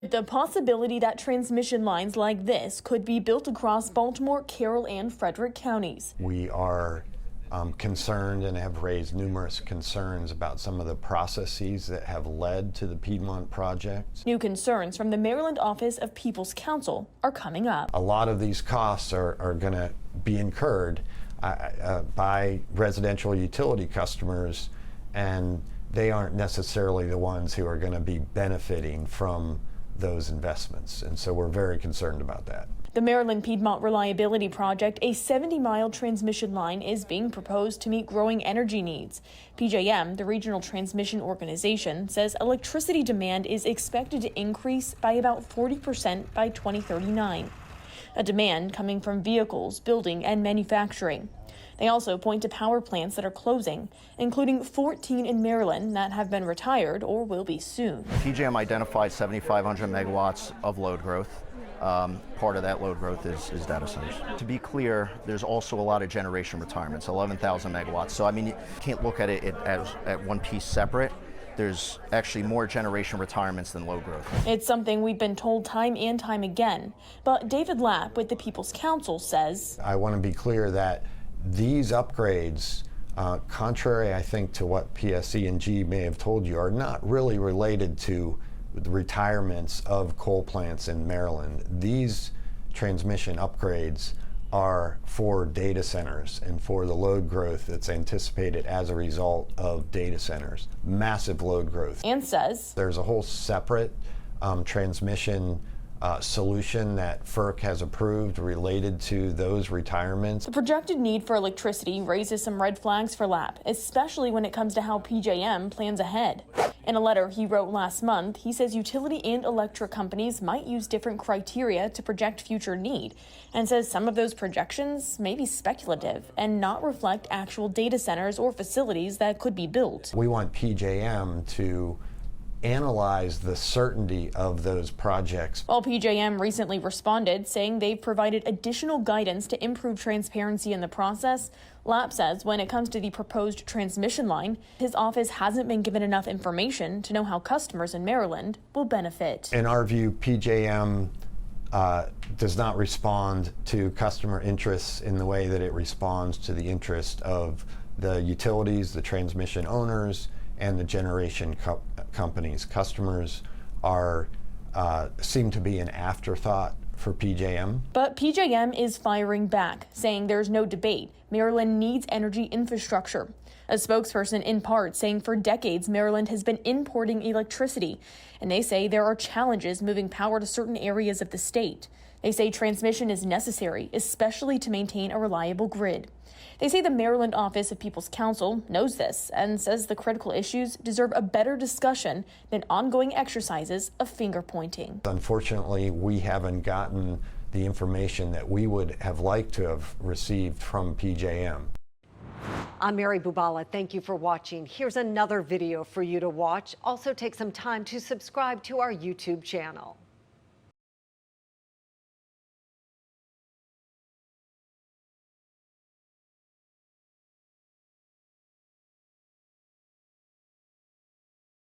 The possibility that transmission lines like this could be built across Baltimore, Carroll, and Frederick counties. We are concerned and have raised numerous concerns about some of the processes that have led to the Piedmont project. New concerns from the Maryland Office of People's Counsel are coming up. A lot of these costs are going to be incurred by residential utility customers, and they aren't necessarily the ones who are going to be benefiting from those investments. And so we're very concerned about that. The Maryland Piedmont Reliability Project, a 70-mile transmission line, is being proposed to meet growing energy needs. PJM, the regional transmission organization, says electricity demand is expected to increase by about 40% by 2039. A demand coming from vehicles, building, and manufacturing. They also point to power plants that are closing, including 14 in Maryland that have been retired or will be soon. PJM identified 7,500 megawatts of load growth. Part of that load growth is data centers. To be clear, there's also a lot of generation retirements, 11,000 megawatts. So I mean, you can't look at it as at one piece separate. There's actually more generation retirements than load growth. It's something we've been told time and time again. But David Lapp with the People's Counsel says, I want to be clear that these upgrades, contrary, I think, to what PSE&G may have told you, are not really related to the retirements of coal plants in Maryland. These transmission upgrades are for data centers and for the load growth that's anticipated as a result of data centers. Massive load growth. And says there's a whole separate transmission solution that FERC has approved related to those retirements. The projected need for electricity raises some red flags for Lapp, especially when it comes to how PJM plans ahead. In a letter he wrote last month, he says utility and electric companies might use different criteria to project future need, and says some of those projections may be speculative and not reflect actual data centers or facilities that could be built. We want PJM to analyze the certainty of those projects. While PJM recently responded, saying they've provided additional guidance to improve transparency in the process, Lapp says when it comes to the proposed transmission line, his office hasn't been given enough information to know how customers in Maryland will benefit. In our view, PJM does not respond to customer interests in the way that it responds to the interest of the utilities, the transmission owners, and the generation companies. Customers seem to be an afterthought for PJM. But PJM is firing back, saying there's no debate. Maryland needs energy infrastructure. A spokesperson in part saying for decades Maryland has been importing electricity, and they say there are challenges moving power to certain areas of the state. They say transmission is necessary, especially to maintain a reliable grid. They say the Maryland Office of People's Counsel knows this and says the critical issues deserve a better discussion than ongoing exercises of finger-pointing. Unfortunately, we haven't gotten the information that we would have liked to have received from PJM. I'm Mary Bubala. Thank you for watching. Here's another video for you to watch. Also take some time to subscribe to our YouTube channel.